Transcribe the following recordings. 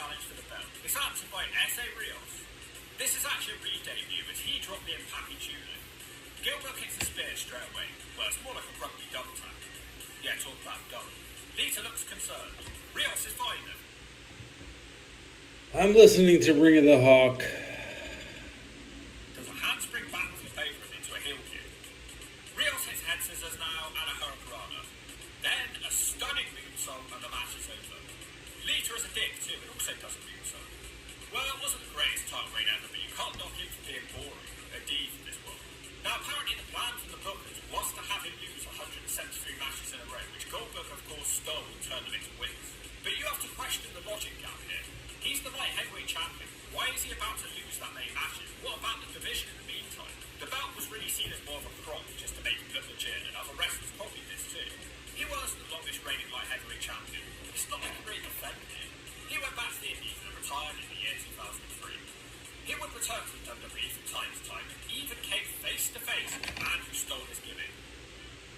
challenge for the belt. It's answered by S.A. Rios. This is actually a re-debut as he dropped the Impact Julie. Gilbert hits the spear straight away. Well, it's more like a rugby double tap. Yeah, talk about double. Lita looks concerned. Rios is fine then. I'm listening to Ring of the Hawk. Does a handspring backwards with Bateman into a heel kick. Rios hits head scissors now and a hurricanrana. Then a stunning moonsault and the match is over. Lita is a dick too and also does a moonsault. Well, it wasn't the greatest title reign ever, but you can't knock him for being boring. A D for this one. Now apparently the plan from the bookers was to have him lose 173 matches in a row, which Goldberg of course stole and turned them into wins. But you have to question the logic gap here. He's the light heavyweight champion. Why is he about to lose that many matches? What about the division in the meantime? The belt was really seen as more of a prop just to make him look legit, and other wrestlers probably this too. He was the longest reigning light heavyweight champion. It's not like a great defended him. He went back to the Indies and retired in the year 2003. He would return to the WWE from time to time and even came face to face with the man who stole his gimmick.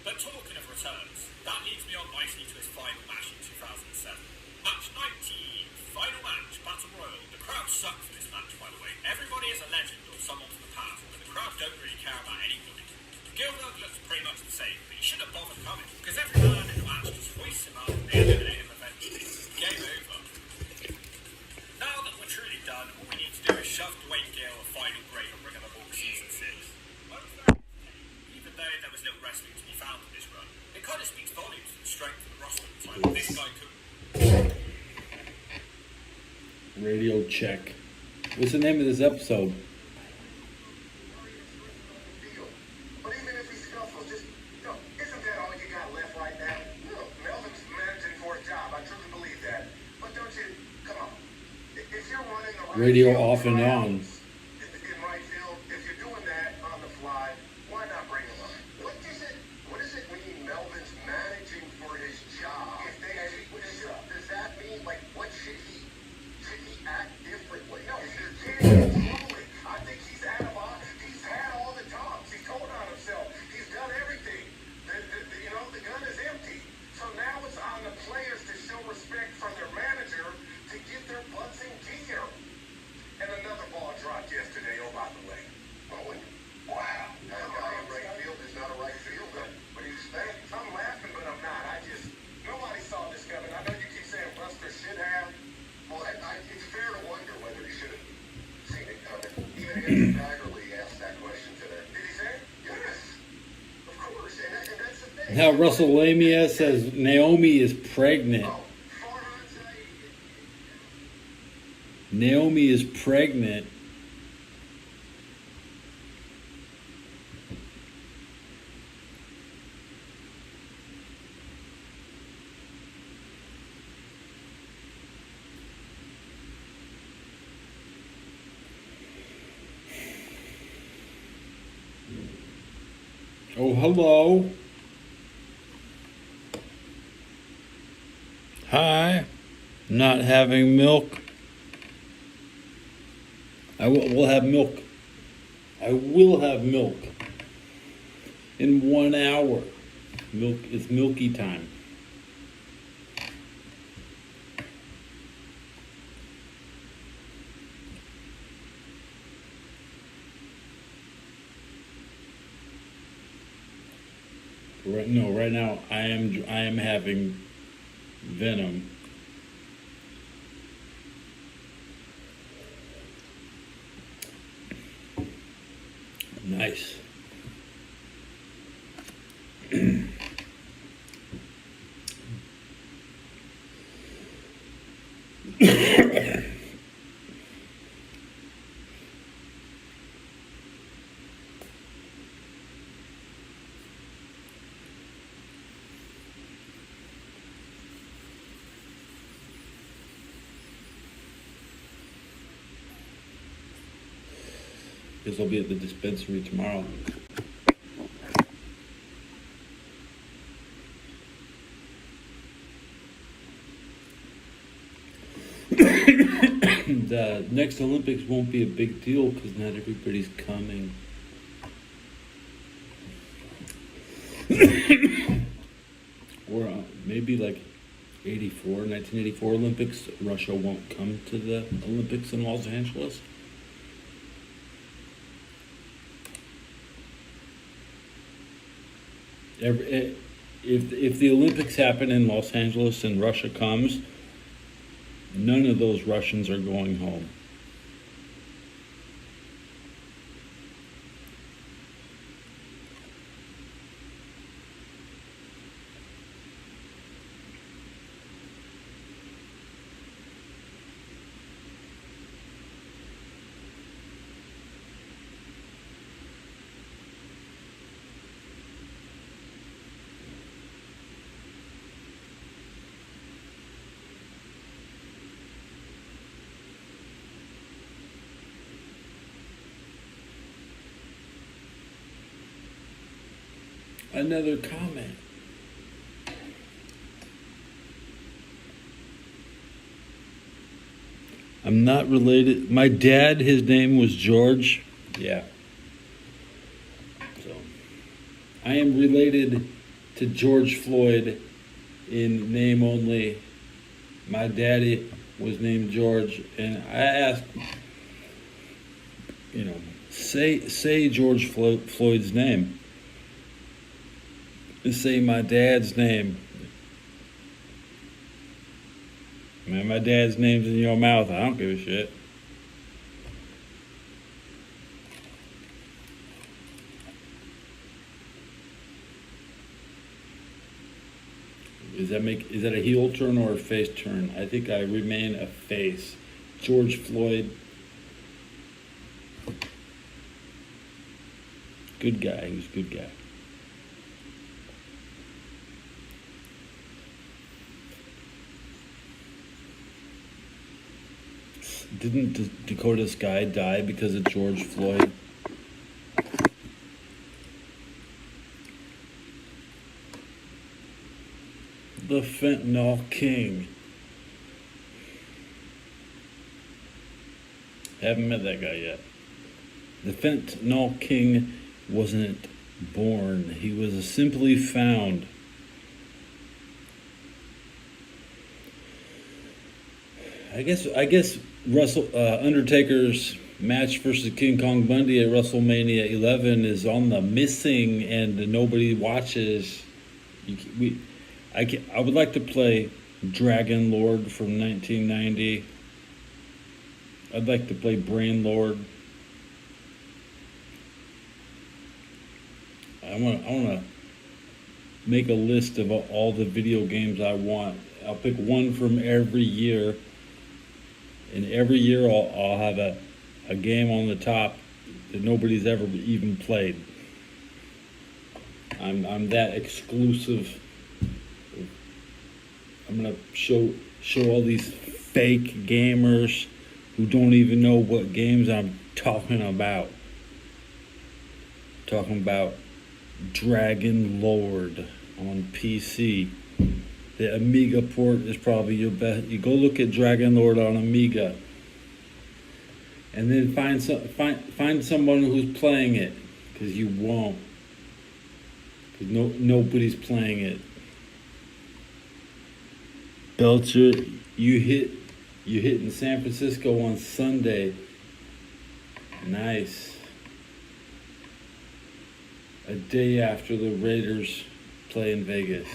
But talking of returns, that leads me on nicely to his final match in 2007. Match 19, final match, Battle Royal. The crowd sucked for this match, by the way. Everybody is a legend or someone from the past, but the crowd don't really care about anybody. Gilbert looks pretty much the same, but he shouldn't have bothered coming, because every man in the match just hoists him up and they eliminate him eventually. Game over. Now that we're truly done, all we need to do is shove Dwayne Gill a final grade on Ring of the Hawk Season 6. Even though there was little wrestling to be found in this run, it kind of speaks volumes to the strength of the roster at the time. This guy could... Radio check. What's the name of this episode? But even if he scuffles, just, isn't that all you got left right now? No, Melvin's managing for a job. I truly believe that. But don't you, come on. If you're running the right Radio field, off and on. in right field, if you're doing that on the fly, why not bring him up? What does it mean Melvin's managing for his job? If they does that mean, like, what should he act differently? No, he can't control it. I think he's had all the jobs. He's told on himself. He's done everything. The gun is empty. So now it's on the players to show respect for their manager to get their butts in gear. And another ball dropped yesterday, oh, by the way. Owen. Wow. That guy in right field is not a right fielder, but he's fake. I'm laughing, but I'm not. Nobody saw this coming. I know you keep saying Buster should have. Well, it's fair to wonder whether he should have seen it coming. Even Andrew Baggerly asked that question today. Did he say it? Yes. Of course. And that's the thing. Now Russell Lamia says Naomi is pregnant. Naomi is pregnant. Oh, hello. Hi. Not having milk. We'll have milk. I will have milk in 1 hour. Milk. It's milky time. Right now I am having Venom. Nice. Guess I'll be at the dispensary tomorrow. The next Olympics won't be a big deal because not everybody's coming. Or maybe like 1984 Olympics, Russia won't come to the Olympics in Los Angeles. If the Olympics happen in Los Angeles and Russia comes, none of those Russians are going home. Another comment. I'm not related. My dad, his name was George. Yeah. So, I am related to George Floyd in name only. My daddy was named George, and I asked, say George Floyd's name. Say my dad's name. Man, my dad's name's in your mouth. I don't give a shit. Is that a heel turn or a face turn? I think I remain a face. George Floyd. Good guy. He was a good guy. Didn't Dakota Sky die because of George Floyd? The Fentanyl King. Haven't met that guy yet. The Fentanyl King wasn't born. He was simply found. I guess Undertaker's match versus King Kong Bundy at WrestleMania 11 is on the missing and nobody watches. I would like to play Dragon Lord from 1990. I'd like to play Brain Lord. I want to make a list of all the video games I want. I'll pick one from every year. And every year I'll have a game on the top that nobody's ever even played. I'm that exclusive. I'm gonna show all these fake gamers who don't even know what games I'm talking about. Talking about Dragon Lord on PC. The Amiga port is probably your best. You go look at Dragon Lord on Amiga, and then find someone who's playing it, because you won't. Because nobody's playing it. Belcher, you hit in San Francisco on Sunday. Nice. A day after the Raiders play in Vegas.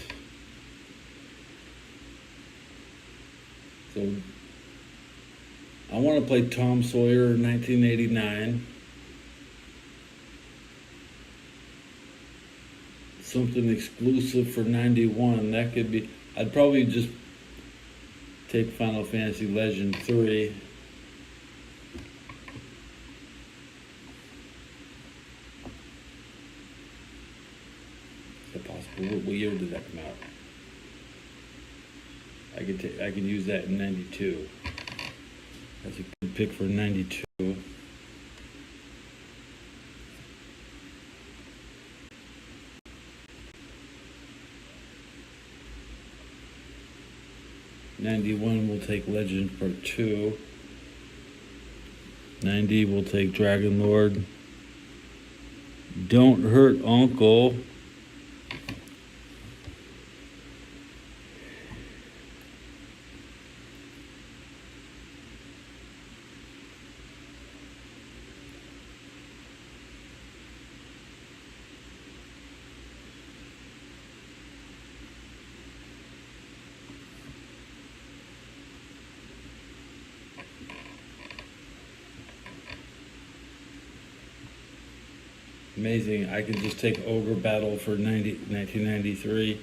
So, I want to play Tom Sawyer 1989. Something exclusive for 91. That could be. I'd probably just take Final Fantasy Legend 3. Is that possible? What year did that come out? I can use that in 92. That's a good pick for 92. '91 will take Legend Part 2. 90 will take Dragon Lord. Don't Hurt Uncle. Amazing. I could just take Ogre Battle for 1993.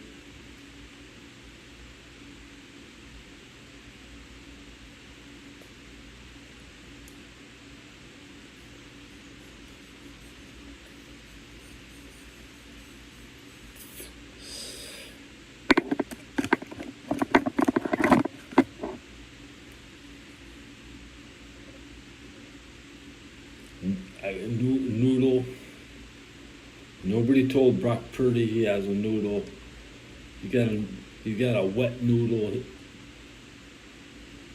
Noodle. Nobody told Brock Purdy he has a noodle. You got a wet noodle.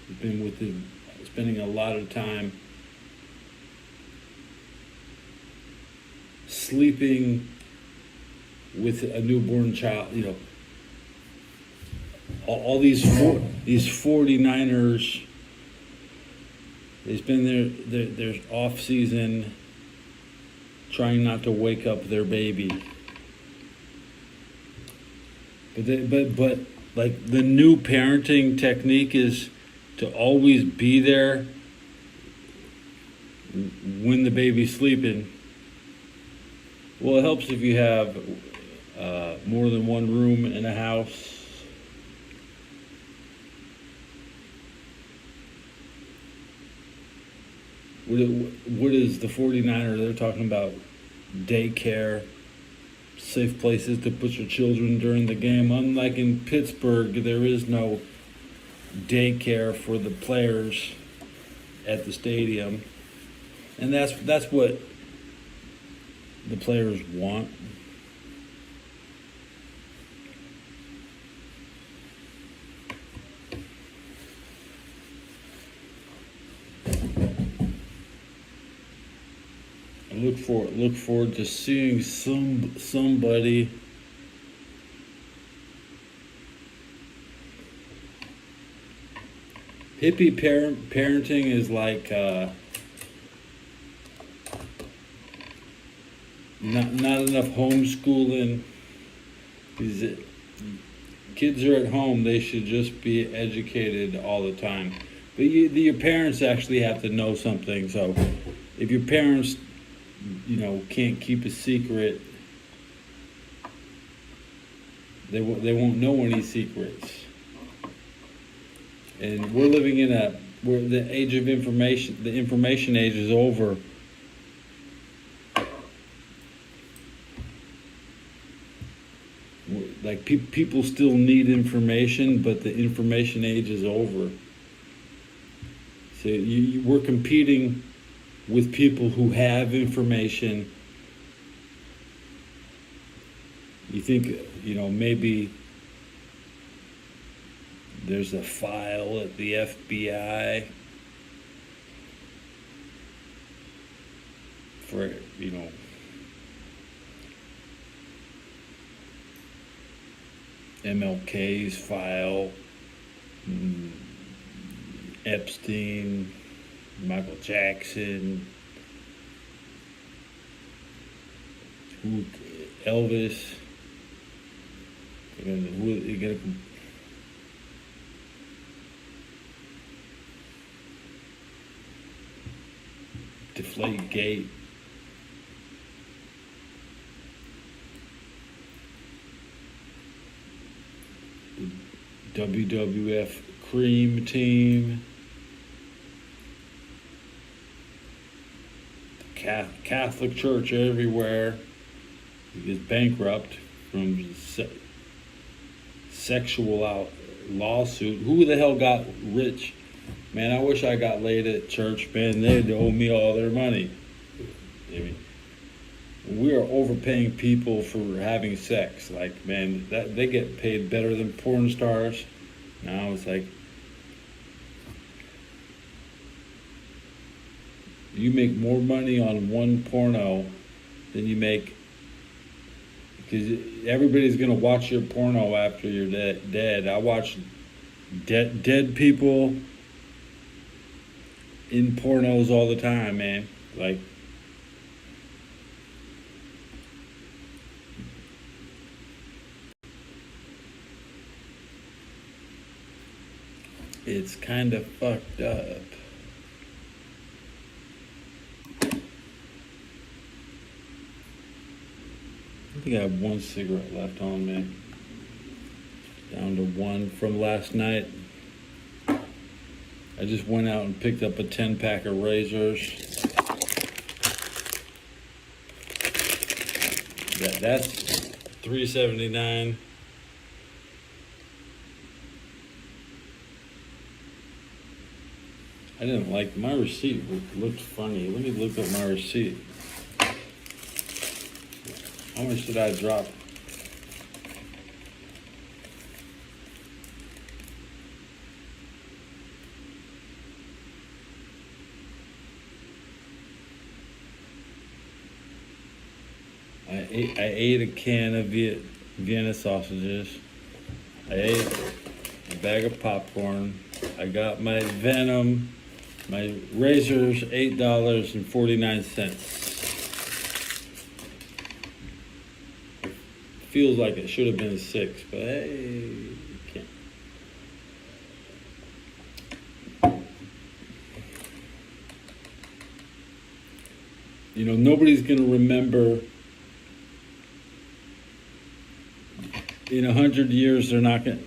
He's been with him, spending a lot of time sleeping with a newborn child. You know, all these 49ers. They spend their off season trying not to wake up their baby. But like the new parenting technique is to always be there when the baby's sleeping. Well, it helps if you have more than one room in a house. What is the 49ers? They're talking about daycare, safe places to put your children during the game. Unlike in Pittsburgh, there is no daycare for the players at the stadium. And that's what the players want. Look forward to seeing somebody hippie parenting is like not enough homeschooling. Because kids are at home, they should just be educated all the time. But your parents actually have to know something. So if your parents can't keep a secret, they won't know any secrets. And we're living in where the age of information, the information age is over. Like people still need information, but the information age is over. So we're competing with people who have information. You think, maybe there's a file at the FBI for, MLK's file, Epstein, Michael Jackson, Elvis. Deflate Gate. WWF Cream Team. Catholic Church everywhere is bankrupt from sexual lawsuit. Who the hell got rich? Man, I wish I got laid at church, man. They'd owe me all their money. I mean, we are overpaying people for having sex. Like, man, that they get paid better than porn stars. Now it's like, you make more money on one porno than you make, because everybody's gonna watch your porno after you're dead. I watch dead people in pornos all the time, man. Like, it's kind of fucked up. think I have one cigarette left on me. Down to one from last night. I just went out and picked up a 10-pack of razors. That's $3.79. I didn't like my receipt. Looked funny. Let me look at my receipt. How much did I drop? I ate a can of Vienna sausages. I ate a bag of popcorn. I got my Venom, my razors, $8.49. Feels like it should have been $6, but hey, you can't. You know, nobody's gonna remember. In 100 years, they're not gonna.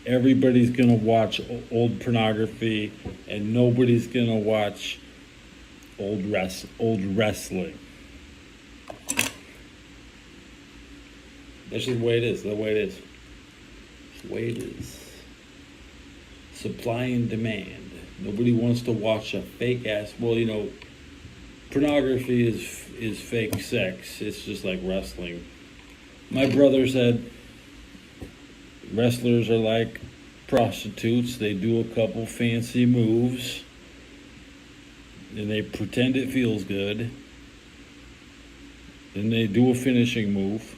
Everybody's gonna watch old pornography, and nobody's gonna watch old wrestling. That's just the way it is. The way it is. It's the way it is. Supply and demand. Nobody wants to watch a fake ass. Well, you know, pornography is fake sex. It's just like wrestling. My brother said wrestlers are like prostitutes. They do a couple fancy moves and they pretend it feels good. Then they do a finishing move.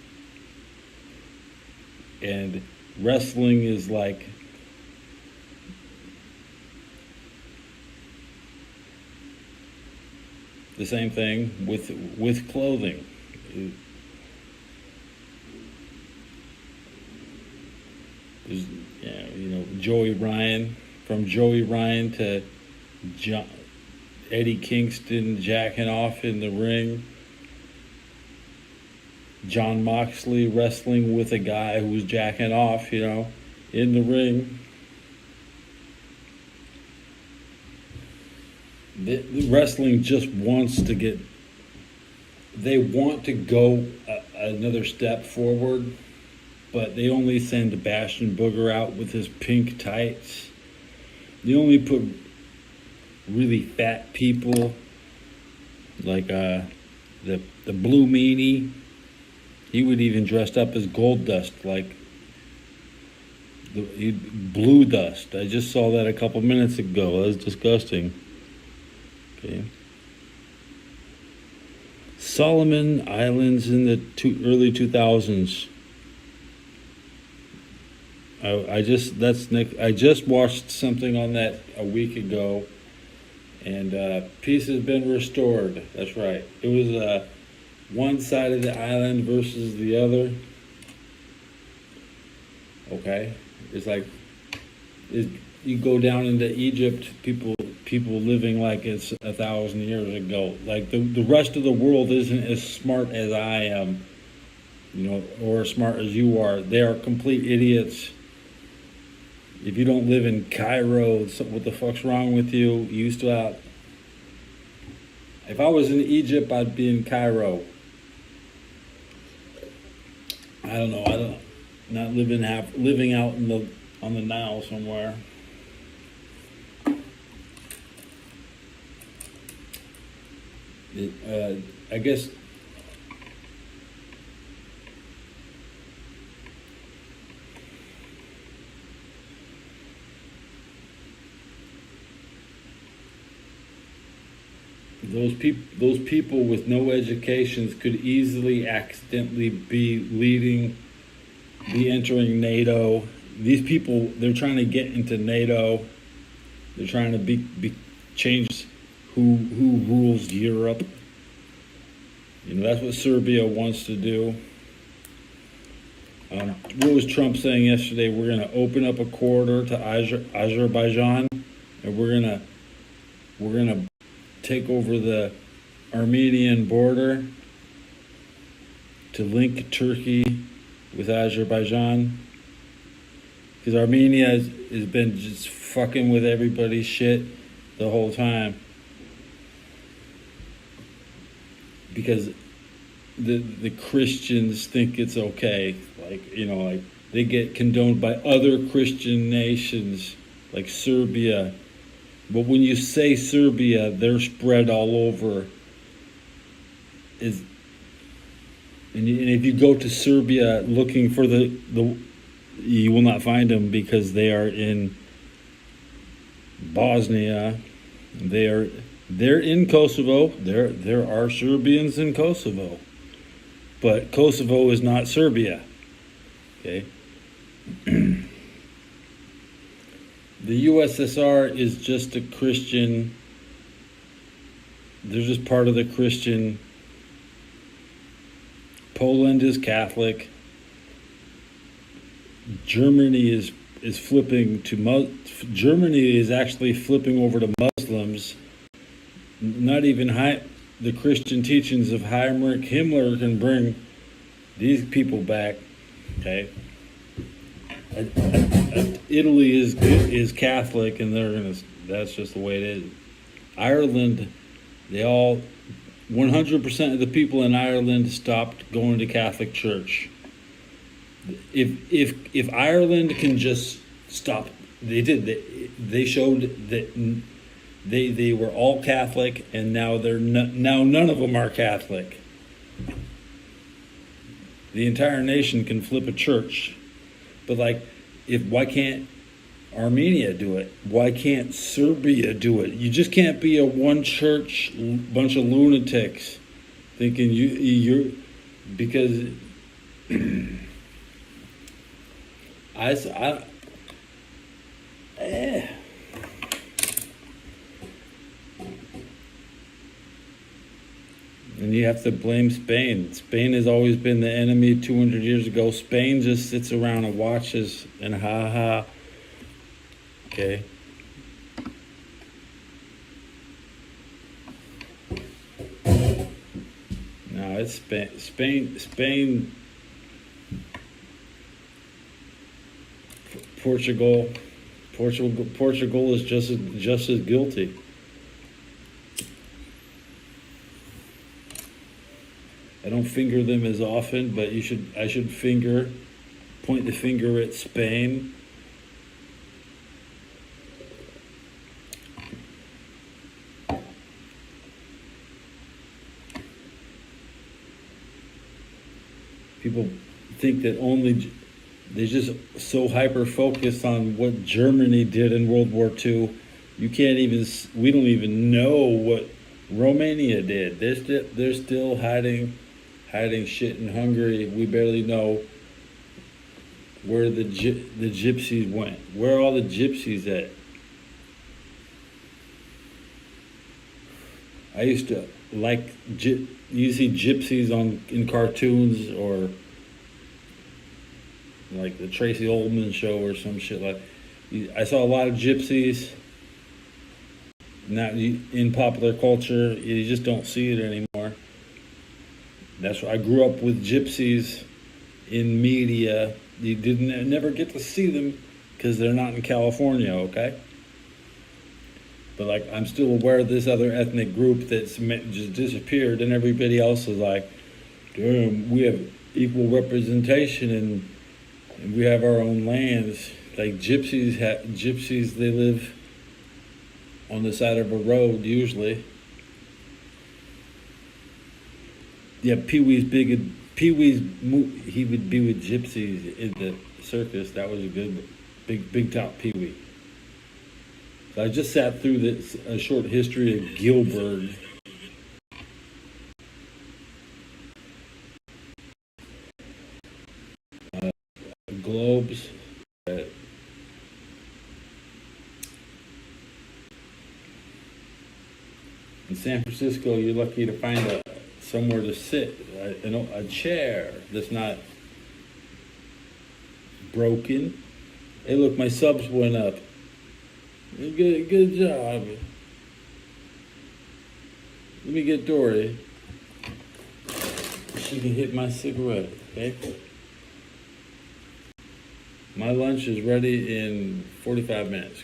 And wrestling is like the same thing with clothing. Yeah, you know, Joey Ryan, from Joey Ryan to Eddie Kingston jacking off in the ring. John Moxley wrestling with a guy who was jacking off, you know, in the ring. The wrestling just wants to get, they want to go another step forward, but they only send Bastion Booger out with his pink tights. They only put really fat people like the Blue Meanie. He would even dressed up as Gold Dust, like Blue Dust. I just saw that a couple minutes ago. That was disgusting. Okay. Solomon Islands in the early 2000s. I just watched something on that a week ago, and peace has been restored. That's right. It was one side of the island versus the other. Okay, it's like you go down into Egypt, people living like it's 1,000 years ago. Like the rest of the world isn't as smart as I am, you know, or as smart as you are. They are complete idiots. If you don't live in Cairo, what the fuck's wrong with you? You used to out. If I was in Egypt, I'd be in Cairo. I don't know. Not living out on the Nile somewhere. I guess those people with no educations could easily accidentally be entering NATO. These people, they're trying to get into NATO. They're trying to change who rules Europe. You know, that's what Serbia wants to do. What was Trump saying yesterday? We're going to open up a corridor to Azerbaijan, and we're going to take over the Armenian border to link Turkey with Azerbaijan, because Armenia has been just fucking with everybody's shit the whole time, because the Christians think it's okay, like they get condoned by other Christian nations like Serbia, but when you say Serbia, they're spread all over. And if you go to Serbia looking for the you will not find them, because they are in Bosnia. They're in Kosovo. There are Serbians in Kosovo, but Kosovo is not Serbia. Okay. The USSR is just a Christian. They're just part of the Christian. Poland is Catholic. Germany is flipping to Germany is actually flipping over to Muslims. Not even the Christian teachings of Heinrich Himmler can bring these people back. Okay. Italy is Catholic, and that's just the way it is. Ireland, 100% of the people in Ireland stopped going to Catholic Church. If Ireland can just stop, they did. They showed that they were all Catholic, and now now none of them are Catholic. The entire nation can flip a church, but why can't Armenia do it? Why can't Serbia do it? You just can't be a one church bunch of lunatics thinking you're because and you have to blame Spain. Spain has always been the enemy 200 years ago. Spain just sits around and watches and ha. Okay. No, it's Spain, Portugal is just as guilty. I don't finger them as often, but I should point the finger at Spain. People think that they're just so hyper focused on what Germany did in World War II. We don't even know what Romania did. They're still hiding shit in Hungary. We barely know where the gypsies went. Where are all the gypsies at? I used to you see gypsies in cartoons, or like the Tracy Ullman show or some shit like. I saw a lot of gypsies. Now in popular culture, you just don't see it anymore. That's why I grew up with gypsies in media. You never get to see them because they're not in California, okay? But I'm still aware of this other ethnic group that's just disappeared, and everybody else is like, damn, we have equal representation and we have our own lands. Like gypsies, they live on the side of a road usually. Yeah, Pee Wee's he would be with gypsies in the circus. That was a good big top Pee Wee. So I just sat through a short history of Gilbert. Globes. In San Francisco, you're lucky to find somewhere to sit, a chair that's not broken. Hey, look, my subs went up. Good job. Let me get Dory. she can hit my cigarette, okay? My lunch is ready in 45 minutes.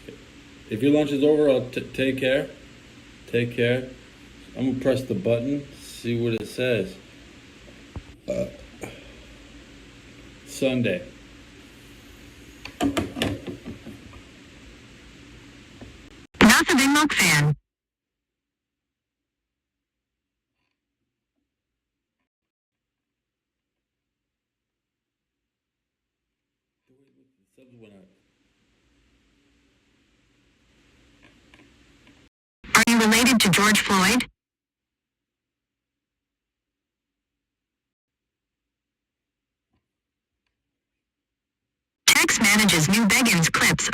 If your lunch is over, I'll take care. Take care. I'm gonna press the button, see what it says. Sunday. Nasabing Milk Fan. The subs went up. Are you related to George Floyd? Tex manages new Beggins clips